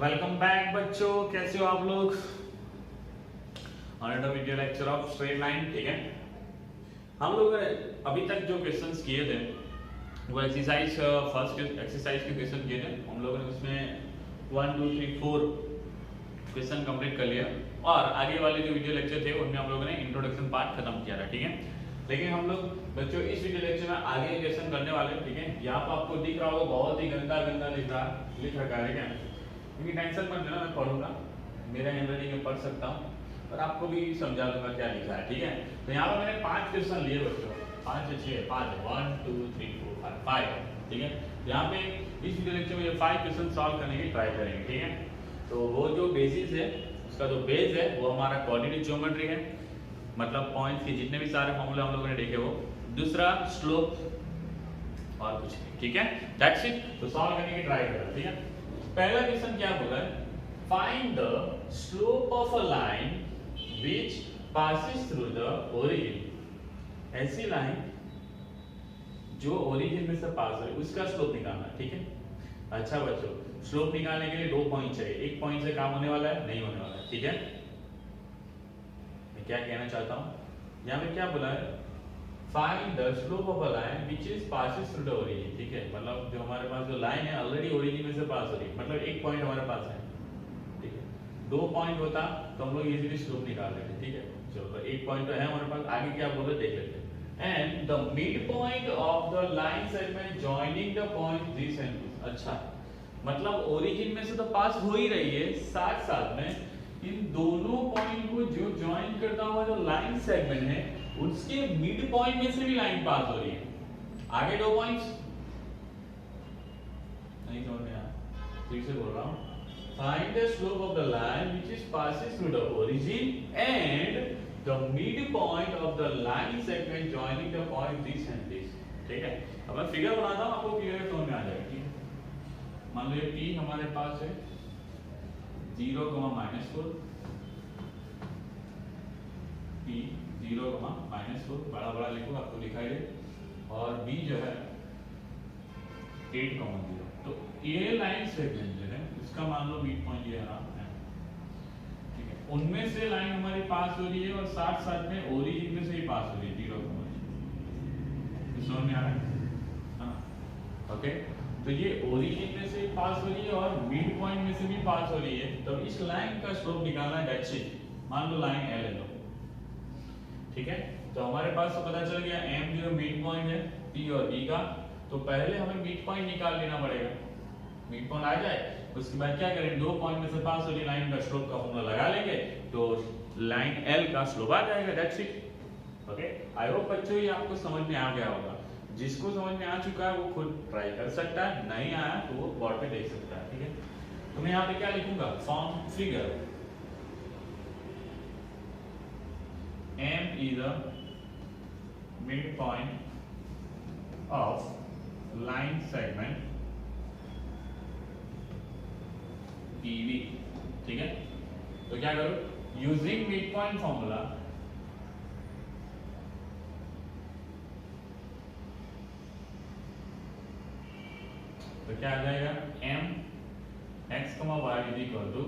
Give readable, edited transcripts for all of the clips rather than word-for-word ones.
Welcome back बच्चों, कैसे हो आप लोग। On video lecture of straight line. ठीक है, हम लोग अभी तक जो क्वेश्चंस किए थे वो एक्सरसाइज फर्स्ट एक्सरसाइज के क्वेश्चन किए थे। हम लोगों ने उसमें 1 2 3 4 क्वेश्चन कंप्लीट कर लिया और आगे वाले जो वीडियो लेक्चर थे उनमें हम लोगों ने इंट्रोडक्शन पार्ट खत्म किया था। ठीक है, लेकिन हम लोग बच्चों इस वीडियो लेक्चर में आगे क्वेश्चन करने वाले हैं। ठीक है, यहाँ पर आपको दिख रहा होगा बहुत ही गंदा गंदा लिख रखा है क्या, क्योंकि टेंशन मत लेना, मैं पढ़ूंगा, मेरा हैंडराइटिंग में पढ़ सकता हूँ और आपको भी समझा दूंगा क्या लिखा है। ठीक है, तो यहाँ पर मैंने 5 क्वेश्चन लिए बच्चों, 5 से 6 5 1 2 3 4 5। ठीक है, यहाँ पे इस वीडियो लेक्चर में ये 5 क्वेश्चन सॉल्व करने की ट्राई करेंगे। ठीक है, तो वो जो बेसिस है, उसका जो बेस है वो हमारा कोऑर्डिनेट ज्योमेट्री है, मतलब पॉइंट्स के जितने भी सारे फॉर्मूले हम लोगों ने देखे वो। दूसरा स्लोप और कुछ नहीं। ठीक है, दैट्स इट। तो सॉल्व करने की ट्राई करें। ठीक है, पहला क्वेश्चन क्या बोला है, find the slope of a line which passes through the origin. ऐसी लाइन जो ओरिजिन में से पास हो रही उसका स्लोप निकालना। ठीक है, अच्छा बच्चों, स्लोप निकालने के लिए 2 पॉइंट चाहिए, एक पॉइंट से काम होने वाला है नहीं होने वाला है। ठीक है, मैं क्या कहना चाहता हूं, यहां पे क्या बोला है, find the slope of a line which is passes through the origin. ठीक है, मतलब जो हमारे पास जो लाइन है ऑलरेडी ओरिजिन में से पास हो रही है, मतलब एक पॉइंट हमारे पास है। ठीक है, 2 पॉइंट होता तो हम लोग इजीली स्लोप निकाल लेते। ठीक है, चलो तो एक पॉइंट तो है हमारे पास, आगे क्या बोल रहे देख लेते हैं। And the mid point of the line segment joining the point this and this. अच्छा, मतलब ओरिजिन में से तो पास हो ही रही है, साथ साथ में इन दोनों पॉइंट को जो ज्वाइन करता हुआ जो लाइन सेगमेंट है उसके मिड पॉइंट में से भी लाइन पास हो रही है। आगे 2 पॉइंट्स नहीं समझ में आया, फिर से बोल रहा हूं, find the slope of the line which is passes through the origin and the mid point of the line segment joining the point this and this. ठीक है, अब मैं फिगर बनाता हूं, आपको क्लियर समझ में आ जाएगा। ठीक है, मान लो ये P हमारे पास है 0, -4, P 0, -4, बड़ा बड़ा लिखो आपको दिखाई दे, और B जो है 8, 0। तो ये लाइन सेगमेंट जो है इसका मान लो मिड पॉइंट ये रहा है। ठीक है, उनमें से लाइन हमारी पास हो रही है और साथ साथ में ओरिजिन में से ही पास हो रही है 0, 0। समझ में आ रहा है? हाँ, ओके। तो ये ओरिजिन में से पास हो रही है और मिड पॉइंट में से भी पास हो रही है, तो इस लाइन का स्लोप निकालना है। That's it. मान लो लाइन L है, ठीक है, तो हमारे पास तो पता चल गया M जो मिड पॉइंट है P और B का, तो पहले हमें मिड पॉइंट निकाल लेना पड़ेगा। मिड पॉइंट आ जाए उसके बाद क्या करें, 2 पॉइंट में से पास हो रही लाइन का स्लोप का फॉर्मूला लगा लेंगे, तो लाइन L का स्लोप आ जाएगा। That's it. Okay, I hope बच्चों ये आपको समझ में आ गया होगा। जिसको समझ में आ चुका है वो खुद ट्राई कर सकता है, नहीं आया तो वो बोर्ड पे देख सकता है। ठीक है, तो मैं यहाँ पे क्या लिखूंगा, form figure M is the midpoint of line segment PV। ठीक है, तो क्या करो, यूजिंग मिडपॉइंट फॉर्मूला तो क्या आ जाएगा, M x, y is equal to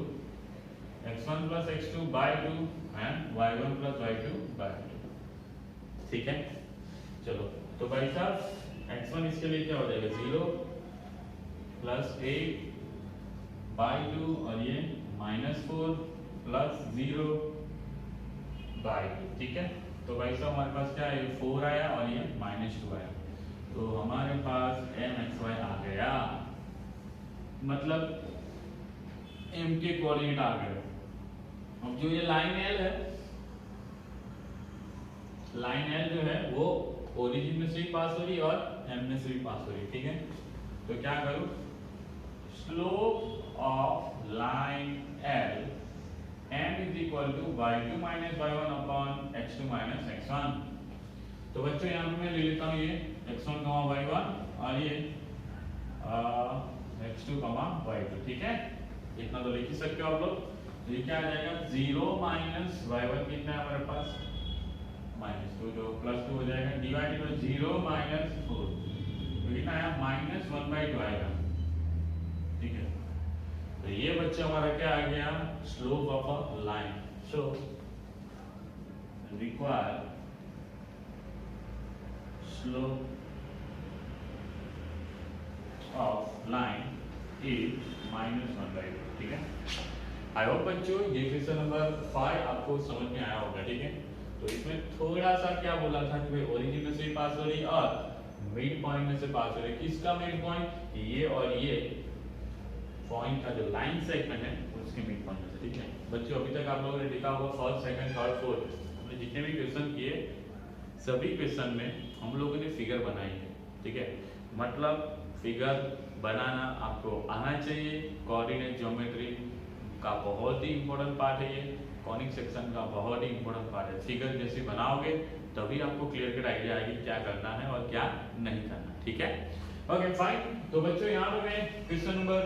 x1 plus x2 by 2 and y1 plus y2 by 2। ठीक है, चलो तो भाई साहब x1 इसके लिए क्या हो जाएगा, 0 plus 8 by 2 और ये -4 plus 0 by 2। ठीक है, तो भाई साहब हमारे पास क्या है, 4 आया और ये -2 आया, तो हमारे पास mxy आ गया, मतलब m के कोऑर्डिनेट आ गए। अब जो ये लाइन L है, लाइन L जो है वो ओरिजिन में से भी पास हो रही है और M में से भी पास हो रही है। ठीक है, तो क्या करूं, slope of line L M is equal to y2 minus y1 upon x2 minus x1। तो बच्चों यहाँ पे मैं ले लेता हूँ ये x1, y1 और ये x2, y2। ठीक है, इतना तो लिख ही सकते हो आप लोग। तो ये क्या आ जाएगा, 0 minus y1 कितना है हमारे पास, -2, जो +2 हो जाएगा, डिवाइडेड बाय 0 minus 4, तो कितना आया, -1/2 आएगा। ठीक है, तो ये बच्चे हमारा क्या आ गया, slope of a line. So require slope of line is -1/2। ठीक है, आई होप बच्चों ये क्वेश्चन नंबर 5 आपको समझ में आया होगा। ठीक है, तो इसमें थोड़ा सा क्या बोला था कि भाई ओरिजिन में से पास हो रही और मिड पॉइंट में से पास हो रही है। किसका मिड पॉइंट, ये और ये पॉइंट का जो लाइन सेगमेंट है उसके मिड पॉइंट में से। ठीक है बच्चों, अभी तक आप लोगों ने लिखा होगा फर्स्ट सेकंड थर्ड फोर्थ, हमने जितने भी क्वेश्चन किए सभी क्वेश्चन में हम लोगों ने फिगर बनाई है। ठीक है, मतलब फिगर बनाना आपको आना चाहिए। कोऑर्डिनेट ज्योमेट्री का बहुत ही इंपॉर्टेंट पार्ट है, ये कॉनिक सेक्शन का बहुत ही इंपॉर्टेंट पार्ट है। फिगर जैसे बनाओगे तभी आपको क्लियर कट आइडिया आएगी क्या करना है और क्या नहीं करना। ठीक है, ओके फाइन। तो बच्चों यहाँ पे मैं क्वेश्चन नंबर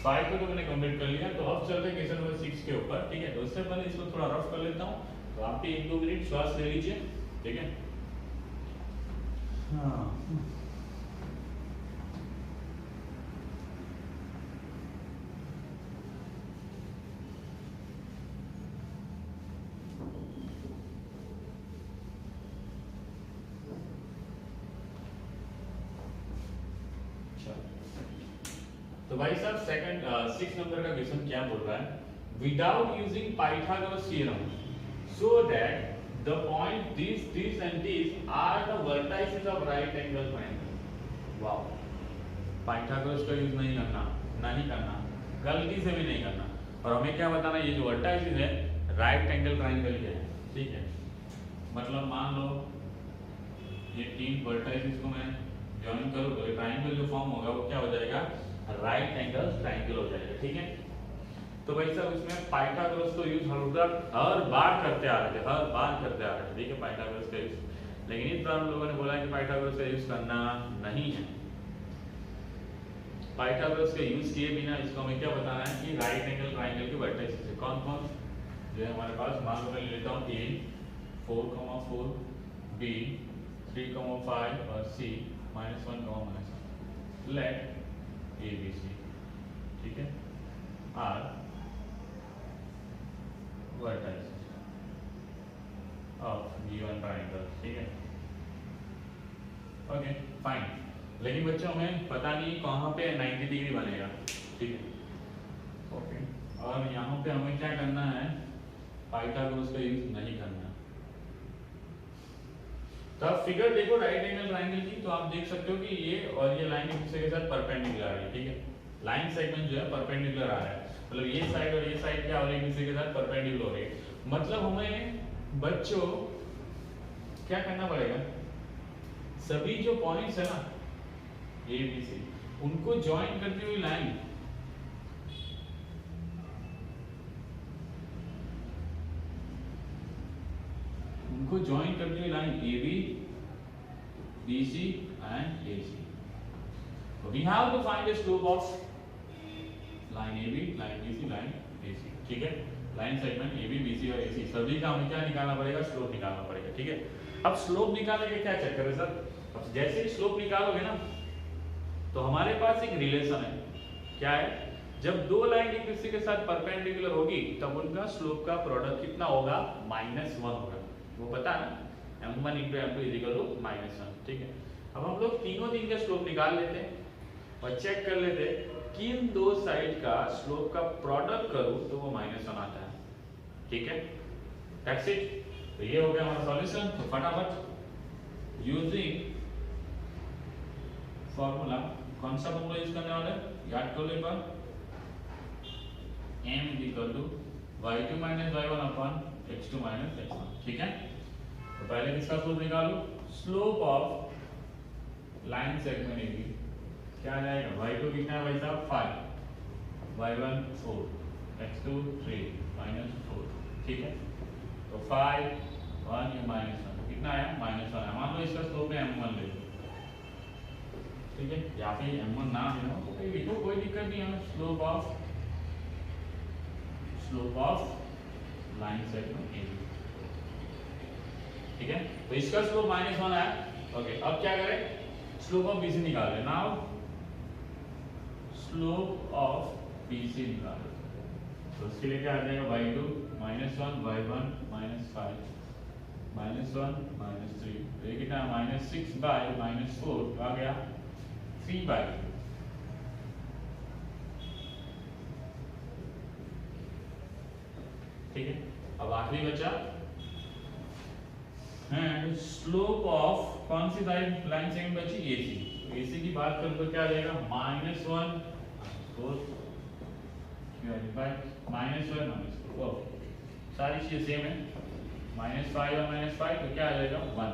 5 को तो मैंने कंप्लीट कर लिया, तो अब चलते हैं क्वेश्चन नंबर 6 के ऊपर। ठीक है, तो उससे पहले इसको थोड़ा रफ कर लेता हूँ, तो आप भी 1-2 मिनट श्वास ले लीजिए। ठीक है, हाँ तो भाई साहब सेकंड 6 नंबर का क्वेश्चन क्या बोल रहा है, without using Pythagoras theorem so that the point this and this are the vertices of right angle triangle. Wow, Pythagoras का यूज नहीं करना, गलती से भी नहीं करना। और हमें क्या बताना, ये जो वर्टाइसेस है राइट एंगल ट्रायंगल के हैं। ठीक है, मतलब मान लो ये 3 वर्टाइसेस को मैं ज्वाइन करूं तो ट्रायंगल जो फॉर्म होगा वो क्या हो जाएगा, राइट एंगल ट्रायंगल हो जाएगा। ठीक है, तो भाई साहब इसमें पाइथागोरस को यूज हर बार करते आ रहे थे। ठीक है, पाइथागोरस का यूज, लेकिन इस बार हम लोगों ने बोला कि पाइथागोरस का यूज करना नहीं है। पाइथागोरस का यूज किए बिना इसको हमें क्या बताना है कि राइट एंगल ट्रायंगल के वर्टेक्स से कौन कौन जो है हमारे पास, मान लो मैं लेता हूँ A 4,4, B 3,5 और C -1,-1। लेट ABC, ठीक है, are vertices of given triangle. ठीक है, ओके फाइन। लेकिन बच्चों हमें पता नहीं कहाँ पे 90 डिग्री बनेगा। ठीक है, ओके, और यहाँ पे हमें क्या करना है, पाइथागोरस का यूज नहीं करना। तो आप फिगर देखो राइट एंगल ट्रायंगल की, तो आप देख सकते हो कि ये और ये लाइन एक दूसरे के साथ परपेंडिकुलर आ रही है। ठीक है, लाइन सेगमेंट जो है परपेंडिकुलर आ रहा है, मतलब ये साइड और ये साइड क्या हो रही है, एक दूसरे के साथ परपेंडिकुलर हो रही है। मतलब हमें बच्चों क्या करना पड़ेगा, सभी जो पॉइंट्स है ना ए बी सी, उनको ज्वाइन करती हुई line A B B C and A C. We have to find the slope of line A B, line B C, line A C. ठीक है, line segment A B B C और A सी, सभी का हमें क्या निकालना पड़ेगा, slope निकालना पड़ेगा। ठीक है, अब स्लोप निकालने के क्या चक्कर है सर, अब जैसे ही स्लोप निकालोगे ना तो हमारे पास एक रिलेशन है। क्या है, जब दो लाइन एक दूसरे के साथ परपेंडिकुलर होगी तब उनका स्लोप का प्रोडक्ट कितना होगा, -1 होगा। वो पता है ना, m1 × m2 = -1। ठीक है, अब हम लोग तीनों का स्लोप निकाल लेते हैं और चेक कर लेते हैं कि इन दो साइड का स्लोप का प्रोडक्ट करूं तो वो -1 आता है। ठीक है, दैट्स इट। तो ये हो गया हमारा सॉल्यूशन। तो फटाफट यूजिंग फॉर्मूला, कौन सा फॉर्मूला यूज करने वाले हैं, याद कर लो एक बार, m = y2 - y1 / x2 - x1। ठीक है, तो पहले किसका स्लोप निकालो, slope of line segment AB क्या आ जाएगा, y2 कितना है भाई साहब 5, y1 4, x2 3 -4। ठीक है, तो 5 1 या -1 कितना आया, -1 है। मान लो इसका स्लोप है m1 ले लो। ठीक है, या फिर m1 ना लेना तो कोई लिखो, कोई दिक्कत नहीं है। Slope of line segment AB। ठीक है, तो इसका स्लोप -1 आया। ओके, अब क्या करें, स्लोप ऑफ BC निकाल लें। नाउ स्लोप ऑफ BC निकालो। तो उसके लिए क्या आ जाएगा y2 -1 y1 -5 -1 -3, तो ये कितना -6/-4 आ गया 3/2। ठीक है, अब आखिरी बचा एंड स्लोप ऑफ कौन सी लाइन सेगमेंट बची AC। तो AC की बात करूं तो क्या आ जाएगा -1 4 -1 -4 सारी चीजें सेम है, -5 और -5 तो क्या आ जाएगा 1।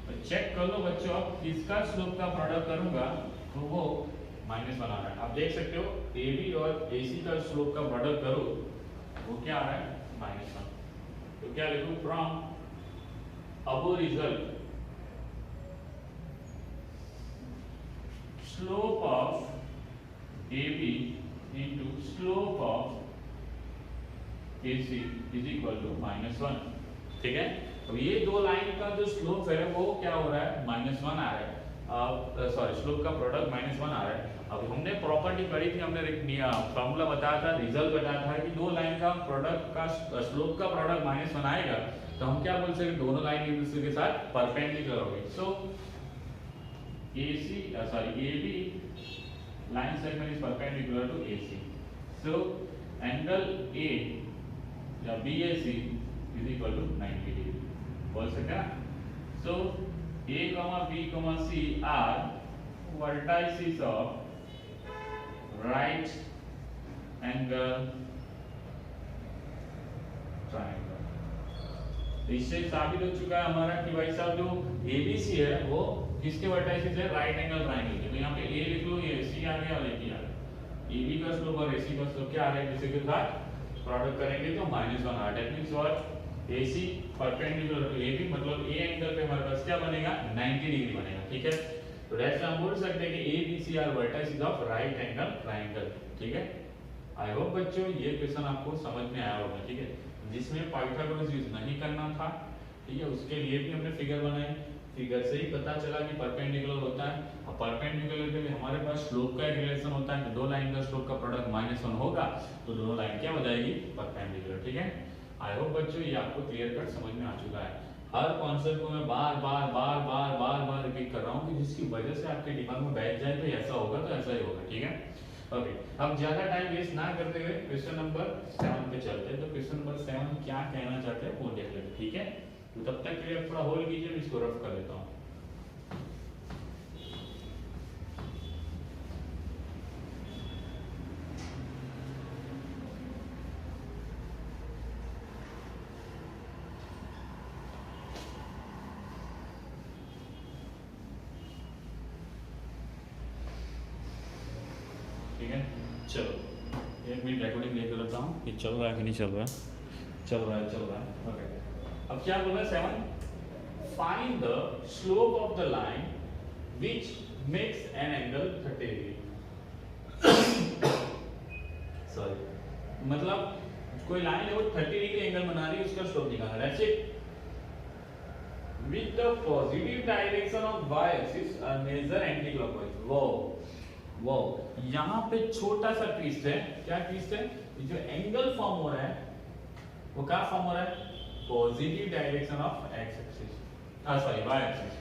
तो चेक कर लो बच्चों, अब किसका स्लोप का प्रोडक्ट करूंगा तो वो -1 आ रहा है। आप देख सकते हो AB और AC का स्लोप का प्रोडक्ट करो वो क्या आ रहा है -1। तो क्या लिखूं, from above result slope of AB into slope of AC is equal to -1। ठीक है, तो ये दो लाइन का जो स्लोप है वो क्या हो रहा है -1 आ रहा है, सॉरी स्लोप का प्रोडक्ट -1 आ रहा है। अब हमने प्रॉपर्टी पढ़ी थी, हमने फॉर्मूला बताया था, रिजल्ट बताया था कि दो लाइन का प्रोडक्ट का स्लोप का प्रोडक्ट -1 आएगा तो हम क्या बोल सकते हैं, दोनों लाइन एक दूसरे के साथ परपेंडिकुलर होगी। सो AB line segment is perpendicular to AC, so angle A या BAC is equal to 90 degree बोल सकते हैं। so A, B, C are vertices of right angle triangle। इससे साबित हो चुका है हमारा कि भाई साहब जो ABC है वो किसके वर्टाइसेस है, राइट एंगल ट्रायंगल के। तो यहाँ पे A लिख लो, ये C आ गया और AB आ गया। AB का स्लोप और AC का स्लोप क्या आ रहा है, किसी के साथ प्रोडक्ट करेंगे तो -1 आ रहा है। That means what, AC perpendicular to AB, मतलब A एंगल पे हमारे पास क्या बनेगा 90 डिग्री बनेगा। ठीक है, तो दैट्स हम बोल सकते हैं कि ABC are vertices of right angle triangle. ठीक है, आई होप बच्चों ये क्वेश्चन आपको समझ में आया होगा। ठीक है, जिसमें पाइथागोरस यूज नहीं करना था, ठीक है, उसके लिए भी हमने फिगर बनाई, फिगर से ही पता चला कि परपेंडिकुलर होता है। अब परपेंडिकुलर के लिए हमारे पास स्लोप का एक रिलेशन होता है कि दो लाइन का स्लोप का प्रोडक्ट -1 होगा तो दोनों लाइन क्या हो जाएगी, परपेंडिकुलर। ठीक है, आई होप बच्चों ये आपको क्लियर कट समझ में आ चुका है। हर कॉन्सेप्ट को मैं बार रिपीट कर रहा हूँ कि जिसकी वजह से आपके दिमाग में बैठ जाए तो ऐसा होगा तो ऐसा ही होगा। ठीक है, ओके, अब ज्यादा टाइम वेस्ट ना करते हुए क्वेश्चन नंबर 7 पे चलते हैं। तो क्वेश्चन नंबर 7 क्या कहना चाहते हैं वो देख लेते हैं। ठीक है, तो तब तक के लिए थोड़ा होल्ड कीजिए, मैं इसको रफ कर लेता हूँ। ठीक है, चलो 1 मिनट रिकॉर्डिंग लेकर रखता हूँ कि चल रहा है कि नहीं चल रहा है। चल रहा है। ओके, अब क्या बोल रहा है 7, find the slope of the line which makes an angle 30 degree. Sorry, मतलब कोई लाइन है वो 30 डिग्री एंगल बना रही है, उसका स्लोप निकालना है। That's it. With the positive direction of y axis measure anticlockwise. वो यहाँ पे छोटा सा ट्विस्ट है। क्या ट्विस्ट है, जो एंगल फॉर्म हो रहा है वो क्या फॉर्म हो रहा है, positive direction of x axis, sorry y axis.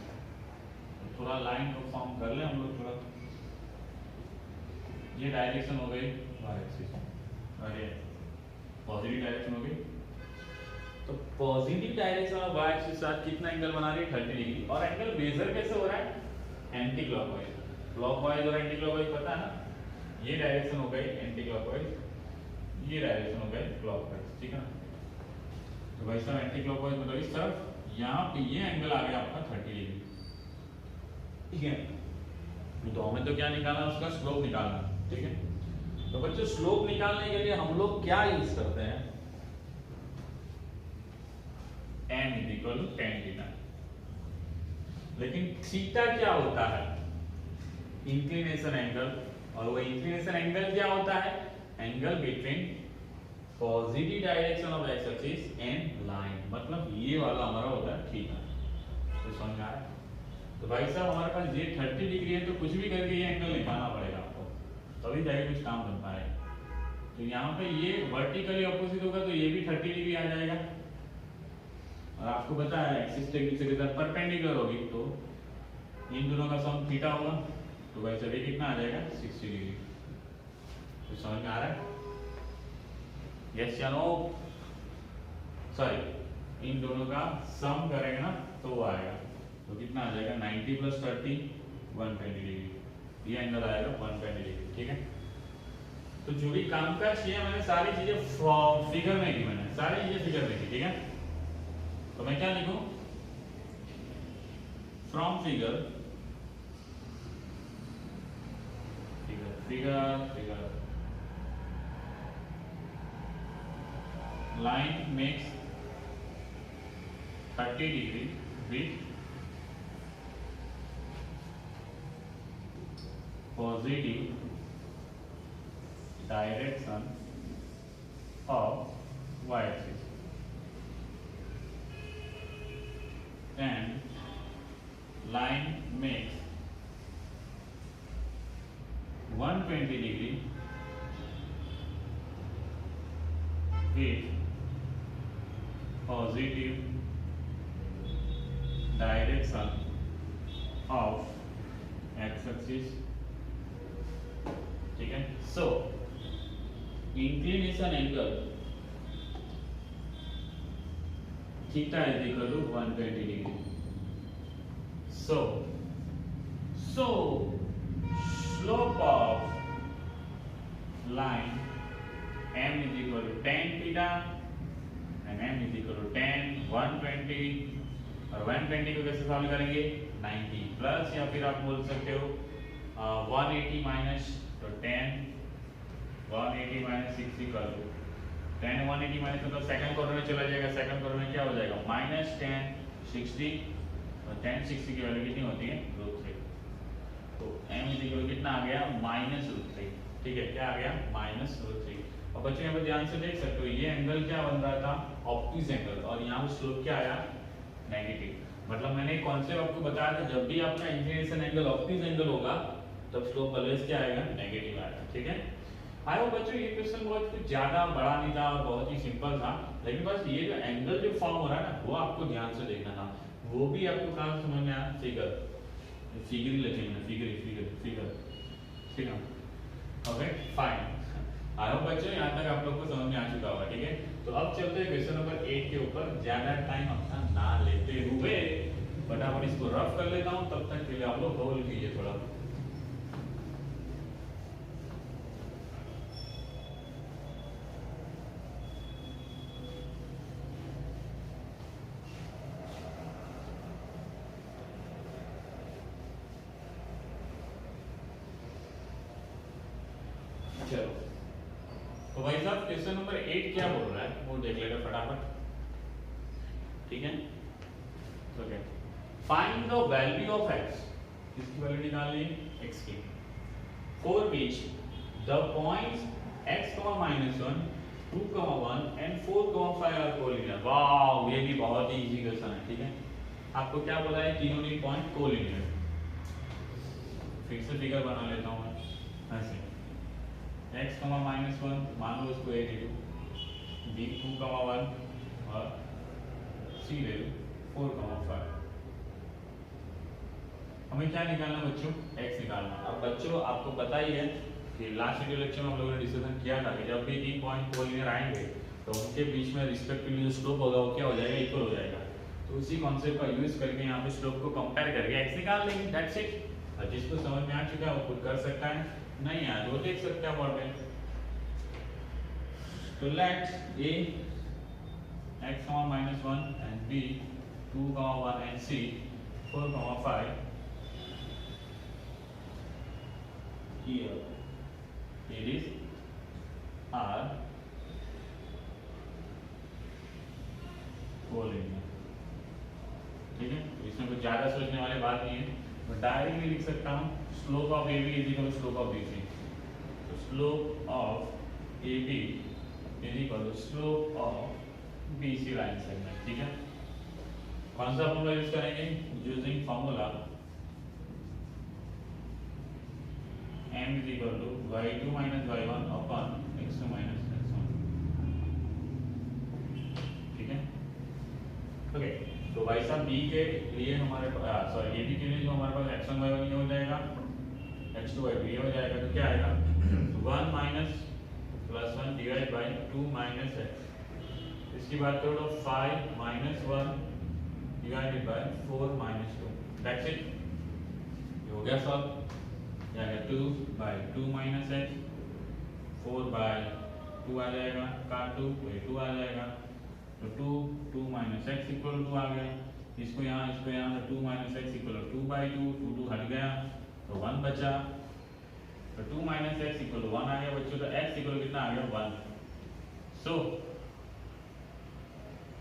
थोड़ा लाइन को फॉर्म कर ले हम लोग थोड़ा, ये डायरेक्शन हो गई y एक्सिस और ये पॉजिटिव डायरेक्शन हो गई। तो positive direction of y axis के साथ कितना एंगल बना रही है 30 डिग्री, और एंगल मेजर कैसे हो रहा है, एंटी क्लॉकवाइज। क्लॉकवाइज और एंटी क्लॉकवाइज पता है ना, ये डायरेक्शन हो गई एंटी क्लॉकवाइज, ये डायरेक्शन हो गई क्लॉकवाइज। ठीक है, तो भाई साहब एंटी क्लॉकवाइज मतलब इस तरफ, यहाँ पे ये एंगल आ गया आपका 30 डिग्री। ठीक है, तो हमें तो क्या निकालना, उसका स्लोप निकालना। ठीक है, तो बच्चों स्लोप निकालने के लिए हम लोग क्या यूज करते हैं, n = tan थीटा। लेकिन थीटा क्या होता है, इंक्लिनेशन एंगल, और वो इंक्लिनेशन एंगल क्या होता है, angle between positive direction of x axis and line, मतलब ये वाला हमारा होता है थीटा। तो समझ में आया। तो भाई साहब हमारे पास ये 30 डिग्री है, तो कुछ भी करके ये एंगल निकालना पड़ेगा आपको। तभी जाके कुछ काम बन पाएगा। तो यहाँ पे ये वर्टिकली ऑपोजिट होगा तो ये भी 30 डिग्री आ जाएगा, और आपको पता है एक्सिस टेक्निक से किधर परपेंडिकुलर होगी तो इन दोनों का सम थीटा होगा, तो वैसे भी कितना आ जाएगा 60 डिग्री। तो समझ में आ रहा है? यस या नो? सॉरी, इन दोनों का सम करेंगे ना तो वो आएगा, तो कितना आ जाएगा 90 + 30 120 डिग्री, ये एंगल आएगा 120 डिग्री। ठीक है, तो जो भी काम का चाहिए मैंने सारी चीजें फिगर में की, मैंने सारी चीजें फिगर में की। ठीक है, तो मैं क्या लिखूं? From figure line makes 30 degree with positive direction of y-axis and line makes 120 degree with positive direction of x-axis। ठीक है, so inclination angle theta is equal to 120 degree। So slope of line m is equal to tan theta and m is equal to tan 120, और 120 को कैसे solve करेंगे? 90 plus, या फिर आप बोल सकते हो 180 माइनस, तो tan 180 minus 6 equal to tan 180 minus मतलब सेकंड क्वार्टर में चला जाएगा, सेकंड क्वार्टर में क्या हो जाएगा माइनस tan 60, और tan 60 की वैल्यू कितनी होती है √3, तो m इज इक्वल कितना आ गया -√3। ठीक है, क्या आ गया -√3। और बच्चों यहाँ पर ध्यान से देख सकते हो ये एंगल क्या बन रहा था ऑब्ट्यूज एंगल, और यहाँ पे स्लोप क्या आया नेगेटिव। मतलब मैंने एक कॉन्सेप्ट आपको बताया था, जब भी आपका इंक्लिनेशन एंगल ऑब्ट्यूज एंगल होगा तब स्लोप ऑलवेज क्या आएगा नेगेटिव आएगा। ठीक है, आई होप बच्चों ये क्वेश्चन बहुत कुछ ज्यादा बड़ा नहीं था और बहुत ही सिंपल था, लेकिन बस ये जो एंगल जो फॉर्म हो रहा है ना वो आपको ध्यान से देखना था, वो भी आपको कहाँ समझ में आया? फिगर ही लिखेंगे, फिगर ठीक है, ओके फाइन। आई होप बच्चों यहाँ तक आप लोग को समझ में आ चुका होगा। ठीक है, तो अब चलते हैं क्वेश्चन नंबर 8 के ऊपर, ज्यादा टाइम अपना ना लेते हुए फटाफट इसको रफ कर लेता हूँ, तब तक के लिए आप लोग होल्ड कीजिए थोड़ा। चलो, तो भाई साहब क्वेश्चन नंबर 8 क्या बोल रहा है वो देख लेते फटाफट। ठीक है, okay, find the value of x, किसकी वैल्यू निकालनी है? x की, for which the points x, -1 2, 1 and 4, 5 are collinear. Wow, ये भी बहुत ही इजी क्वेश्चन है। ठीक है, आपको क्या बोला है? तीनों ही पॉइंट कोलिनियर। फिर से फिगर बना लेता हूं मैं ऐसे, x, -1 मान लो इसको a दे दो, b 2, 1 और c ले लो 4, 5। हमें क्या निकालना बच्चों? x निकालना। अब बच्चों आपको पता ही है कि लास्ट वीडियो लेक्चर में हम लोगों ने डिस्कशन किया था कि जब भी तीन पॉइंट कोलिनियर आएंगे तो उनके बीच में रिस्पेक्टिवली जो स्लोप होगा वो क्या हो जाएगा? इक्वल हो जाएगा। तो उसी कॉन्सेप्ट का यूज करके यहाँ पे स्लोप को कंपेयर करके x निकाल लेंगे, दैट्स इट। और जिसको समझ में आ चुका है वो खुद कर सकता है, नहीं आया तो देख सकते हैं बोर्ड में। तो late a x, -1 and b 2, 1 and c 4, 5 here it is are collinear. ठीक है, तो इसमें कुछ ज्यादा सोचने वाली बात नहीं है, मैं डायरेक्टली लिख सकता हूँ slope of AB is equal to slope of BC। तो slope of AB is equal to slope of BC line segment. ठीक है, कौन सा फॉर्मूला यूज करेंगे? Using formula m m is equal to y2 minus y1 upon x2 minus x1। ठीक है, okay. तो भाई साहब b के लिए हमारे पास सॉरी ab के लिए जो हमारे पास x1 y1 ये हो जाएगा, x2 y2 ये हो जाएगा, तो क्या आएगा 1 minus plus 1 divide by 2 minus x। इसकी बात करो तो 5 minus 1 divided by 4 minus 2, that's it. ये हो गया सॉल्व, या 2 बाय 2 माइनस x, 4 बाय 2 आ जाएगा, काट 2 तो 2 आ जाएगा, तो 2 माइनस x इक्वल 2 आ गया। इसको यहाँ तो 2 माइनस x इक्वल 2 बाई 2 हट गया तो 1 बचा, तो 2 माइनस x इक्वल 1 आ गया बच्चों। तो x इक्वल कितना आ गया 1। सो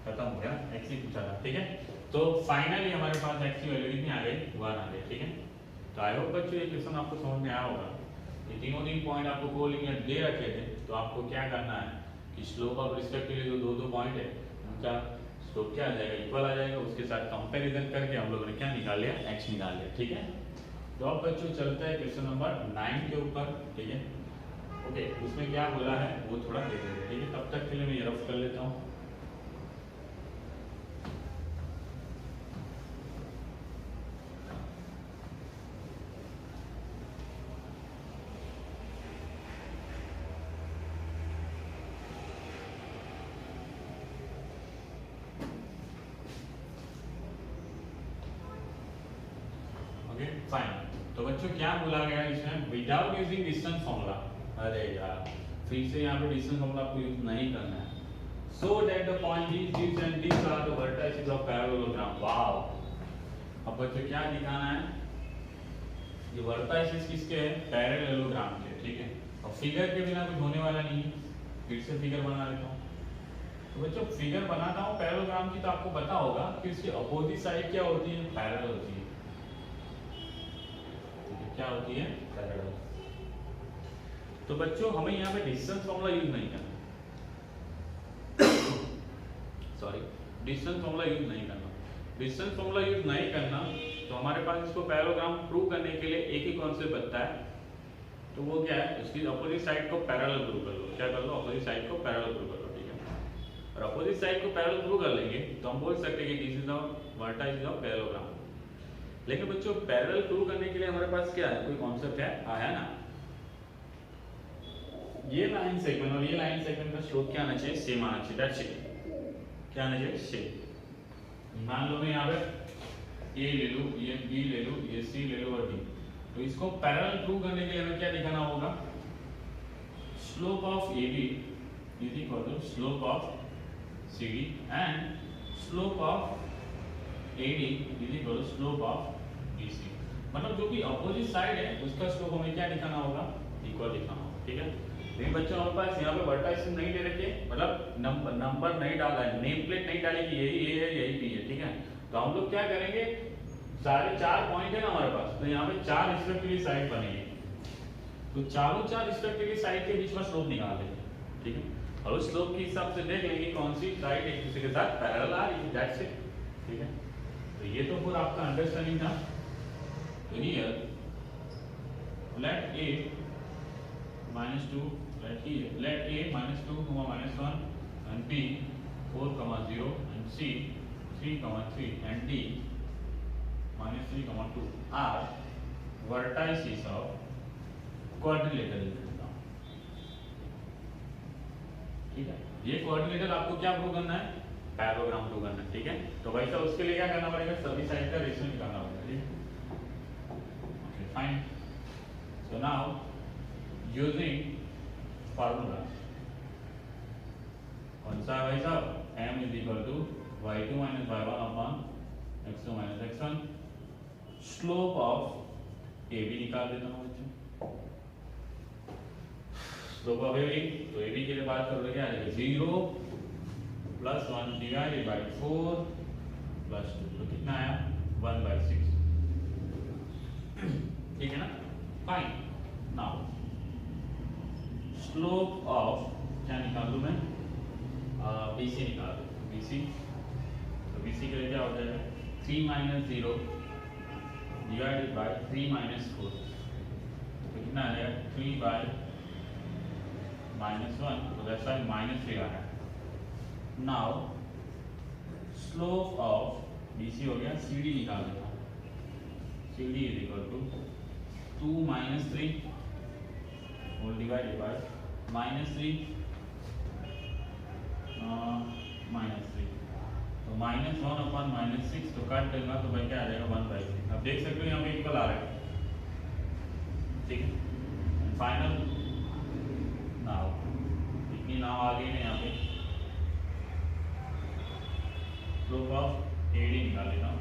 खत्म हो गया, x ही पूछा था। ठीक है, तो फाइनली हमारे पास x की वैल्यू कितनी आ गई 1 आ गई। ठीक है, तो आई होप बच्चों ये क्वेश्चन आपको समझ में आया होगा। ये तीन पॉइंट आपको कोलिनियर दे रखे थे, तो आपको क्या करना है कि स्लोप ऑफ रिस्पेक्टिवली जो दो पॉइंट है उनका स्लोप क्या आ जाएगा, इक्वल आ जाएगा, उसके साथ कंपैरिजन करके हम लोगों ने क्या निकाल लिया, x निकाल लिया। ठीक है, तो अब बच्चों चलते हैं क्वेश्चन नंबर 9 के ऊपर। ठीक है, ओके, उसमें क्या बोला है वो थोड़ा देख लेते हैं। ठीक है, तब तक के लिए मैं ये रफ कर लेता हूँ। फाइन, तो बच्चों क्या बोला गया इसमें, विदाउट यूजिंग डिस्टेंस फॉर्मूला। अरे यार, फिर से यहाँ पे डिस्टेंस फॉर्मूला आपको यूज नहीं करना है। So that the point this and this are the vertices of parallelogram. Wow, अब बच्चों क्या दिखाना है, ये वर्टिसेस किसके हैं, पैरेललोग्राम के। ठीक है, अब फिगर के बिना कुछ होने वाला नहीं है, फिर से फिगर बना लेता हूँ। तो बच्चों फिगर बनाता हूँ पैरेललोग्राम की, तो आपको पता होगा कि इसकी अपोजिट साइड क्या होती है, पैरेलल होती है। क्या होती है, पैरेलल। तो बच्चों हमें यहाँ पे डिस्टेंस फॉर्मूला यूज नहीं करना, सॉरी डिस्टेंस फॉर्मूला यूज नहीं करना। डिस्टेंस फॉर्मूला यूज नहीं करना तो हमारे पास इसको पैरेललोग्राम प्रूव करने के लिए एक ही कॉन्सेप्ट बनता है, तो वो क्या है, उसकी अपोजिट साइड को पैरेलल प्रूव कर लो। क्या कर लो, अपोजिट साइड को पैरेलल प्रूव कर लो। ठीक है, और अपोजिट साइड को पैरेलल प्रूव कर लेंगे तो हम बोल सकते हैं कि this is the vertices of parallelogram. लेकिन बच्चों पैरेलल प्रूव करने के लिए हमारे पास क्या है, कोई कॉन्सेप्ट है, आया ना, ये लाइन सेगमेंट और ये लाइन सेगमेंट का स्लोप क्या आना चाहिए, सेम आना चाहिए। दैट्स इट, क्या आना चाहिए, सेम। मान लो मैं यहाँ पे ए ले लूं, ये बी ले लूं, ये सी ले लूं और डी, तो इसको पैरेलल प्रूव करने के लिए हमें क्या दिखाना होगा, slope of A B is equal to slope of C D and slope of AD is equal to slope of BC। मतलब जो भी अपोजिट साइड है उसका स्लोप हमें क्या दिखाना होगा, इक्वल दिखाना होगा। ठीक है, लेकिन बच्चों हमारे पास यहाँ पे वर्टिसेस नहीं दे रखे, मतलब नंबर नहीं डाला है, नेम प्लेट नहीं डाली कि यही A है यही B है। ठीक है, तो हम लोग क्या करेंगे, सारे 4 पॉइंट है ना हमारे पास, तो यहाँ पे 4 रिस्पेक्टिवली साइड बनेंगे, तो चारों 4 रिस्पेक्टिवली साइड के बीच में स्लोप निकाल देंगे। ठीक है, और उस स्लोप के हिसाब से देख लेंगे कौन सी साइड एक दूसरे के साथ पैरेलल आ रही है। That's it. ठीक है, तो ये तो पूरा आपका अंडरस्टैंडिंग था। तो here let a minus 2, let a minus 2, -1 and b 4, 0 and c 3, 3 and d -3, 2 are vertices of quadrilateral। ठीक है, ये क्वाड्रिलेटरल आपको क्या प्रूव करना है, पैरेललोग्राम प्रूव करना है। ठीक है, तो भाई साहब उसके लिए क्या करना पड़ेगा, सभी साइड का रेशियो निकालना पड़ेगा। ठीक है, okay fine. So now using formula कौन सा है भाई साहब, m is equal to y2 minus y1 upon x2 minus x1। Slope of AB निकाल देता हूँ बच्चों, स्लोप ऑफ AB, तो AB के लिए बात करोगे क्या आ जाएगा, 0 प्लस 1 डिवाइडेड बाई 4 प्लस 2, तो कितना आया 1/6। ठीक है ना, फाइन। नाउ स्लोप ऑफ क्या निकाल दूं मैं, BC निकाल दूं, BC, तो BC के लिए क्या हो जाएगा 3 - 0 डिवाइडेड बाई 3 - 4, तो कितना आ जाएगा 3 बाय -1, तो दैट्स वाई -3 आ रहा है। नाउ स्लोप ऑफ BC हो गया, CD निकाल देता हूँ। CD is equal to 2 - 3 whole divided by -3 -3, तो -1/-6, तो काट देगा तो भाई क्या आ जाएगा 1/6। अब देख सकते हो यहाँ पे इक्वल आ रहा है, ठीक है। फाइनल नाउ इतनी नाउ आ गई ना यहाँ पे, स्लोप ऑफ AD निकाल लेता हूँ।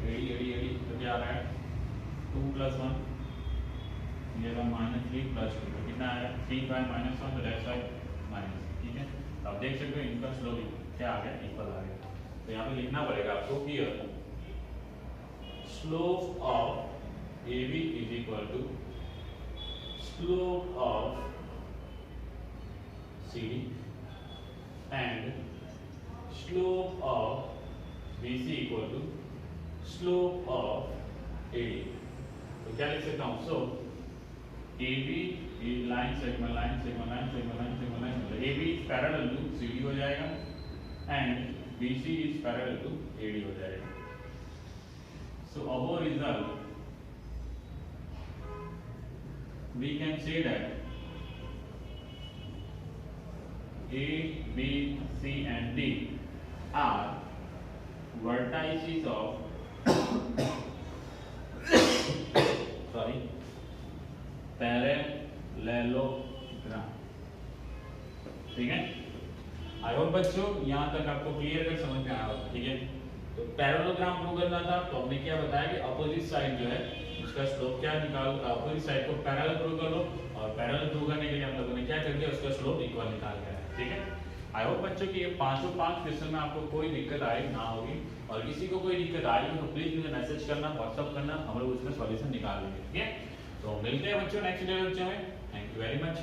AD तो क्या आ रहा है 2 + 1, ये रहा -3 + 2, तो कितना आया 3 बाय -1, तो दैट्स वाई माइनस, ठीक है। तो आप देख सकते हो इनका स्लोप क्या आ गया, इक्वल आ गया। तो यहाँ पे लिखना पड़ेगा आपको कि slope of AB is equal to slope of CD and slope of BC equal to slope of AD। तो क्या लिख सकता हूँ, सो AB is line segment AB is parallel to CD हो जाएगा and BC is parallel to AD हो जाएगा। So our result we can say that A, B, C and D are vertices of parallelogram, ठीक है। I hope बच्चों यहाँ तक आपको क्लियर कर समझ में आया होगा, ठीक है। तो पैरेललोग्राम प्रूव करना था, तो हमने क्या बताया कि अपोजिट साइड जो है उसका स्लोप क्या निकाल, अपोजिट साइड को पैरेलल प्रूव कर लो, और पैरेलल प्रूव करने के लिए हम लोगों ने क्या कर दिया, उसका स्लोप इक्वल निकाल दिया है, ठीक है। आई होप बच्चों कि ये 505 क्वेश्चन में आपको कोई दिक्कत आई ना होगी, और किसी को कोई दिक्कत आएगी तो प्लीज मुझे मैसेज करना, व्हाट्सअप करना, हम लोग उसका सॉल्यूशन निकाल लेंगे, ठीक है। तो मिलते हैं बच्चों नेक्स्ट वीडियो में। Thank you very much.